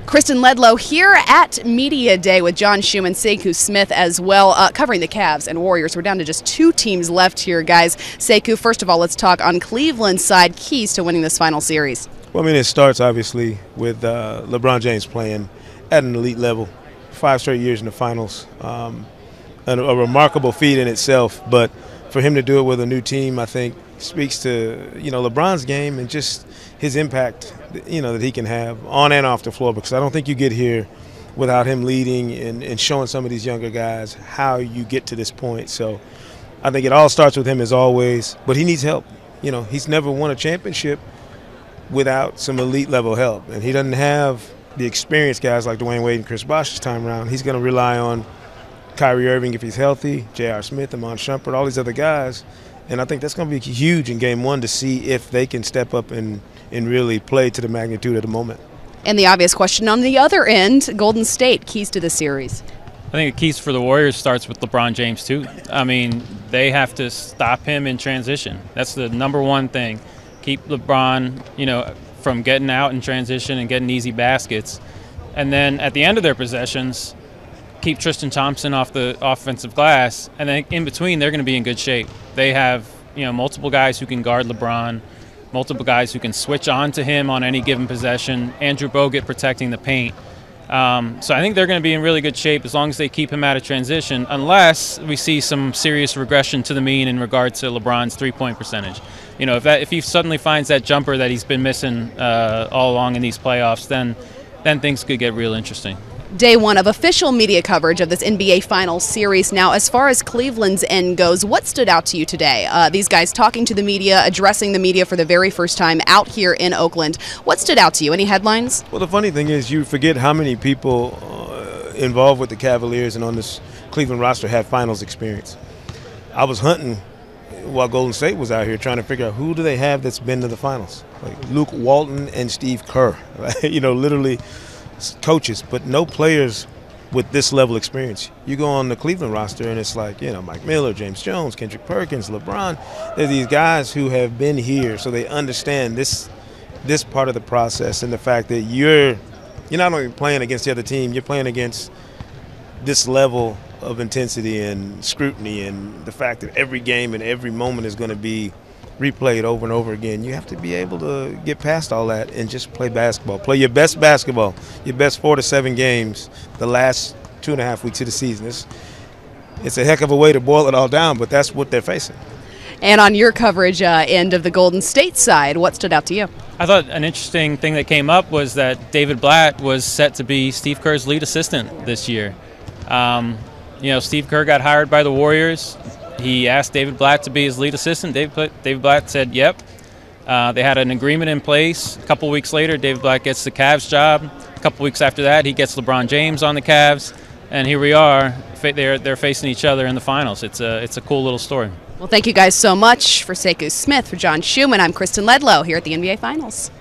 Kristen Ledlow here at Media Day with John Schumann, Sekou Smith as well, covering the Cavs and Warriors. We're down to just two teams left here, guys. Sekou, first of all, let's talk on Cleveland's side, keys to winning this final series. Well, I mean, it starts obviously with LeBron James playing at an elite level, 5 straight years in the finals. And a remarkable feat in itself, but for him to do it with a new team, I think speaks to, LeBron's game and just his impact, that he can have on and off the floor, because I don't think you get here without him leading and showing some of these younger guys how you get to this point. So I think it all starts with him as always, but he needs help. He's never won a championship without some elite level help, and he doesn't have the experienced guys like Dwayne Wade and Chris Bosh this time around. He's going to rely on Kyrie Irving if he's healthy, J.R. Smith, Iman Shumpert, all these other guys. And I think that's going to be huge in Game 1 to see if they can step up and really play to the magnitude of the moment. And the obvious question on the other end, Golden State, keys to the series. I think the keys for the Warriors starts with LeBron James, too. I mean, they have to stop him in transition. That's the number one thing. Keep LeBron, from getting out in transition and getting easy baskets. And then at the end of their possessions, keep Tristan Thompson off the offensive glass, and then in between they're going to be in good shape. They have multiple guys who can guard LeBron, multiple guys who can switch on to him on any given possession. Andrew Bogut protecting the paint. So I think they're going to be in really good shape as long as they keep him out of transition, unless we see some serious regression to the mean in regard to LeBron's three-point percentage. If he suddenly finds that jumper that he's been missing all along in these playoffs, then things could get real interesting. Day 1 of official media coverage of this NBA Finals series. Now, as far as Cleveland's end goes, what stood out to you today? These guys talking to the media, addressing the media for the very first time out here in Oakland. What stood out to you? Any headlines? Well, the funny thing is you forget how many people involved with the Cavaliers and on this Cleveland roster had finals experience. I was hunting while Golden State was out here trying to figure out who do they have that's been to the finals. Like Luke Walton and Steve Kerr, right? Literally coaches, but no players with this level of experience. You go on the Cleveland roster and it's like, Mike Miller, James Jones, Kendrick Perkins, LeBron. They're these guys who have been here, so they understand this part of the process, and the fact that you're not only playing against the other team, you're playing against this level of intensity and scrutiny, and the fact that every game and every moment is going to be replayed over and over again. You have to be able to get past all that and just play basketball. Play your best basketball, your best 4 to 7 games the last 2.5 weeks of the season. It's a heck of a way to boil it all down, but that's what they're facing. And on your coverage end of the Golden State side, what stood out to you? I thought an interesting thing that came up was that David Blatt was set to be Steve Kerr's lead assistant this year. Steve Kerr got hired by the Warriors. He asked David Blatt to be his lead assistant. David Blatt said, yep. They had an agreement in place. A couple weeks later, David Blatt gets the Cavs job. A couple weeks after that, he gets LeBron James on the Cavs. And here we are. They're facing each other in the finals. It's a cool little story. Well, thank you guys so much. For Sekou Smith, for John Schumann, I'm Kristen Ledlow here at the NBA Finals.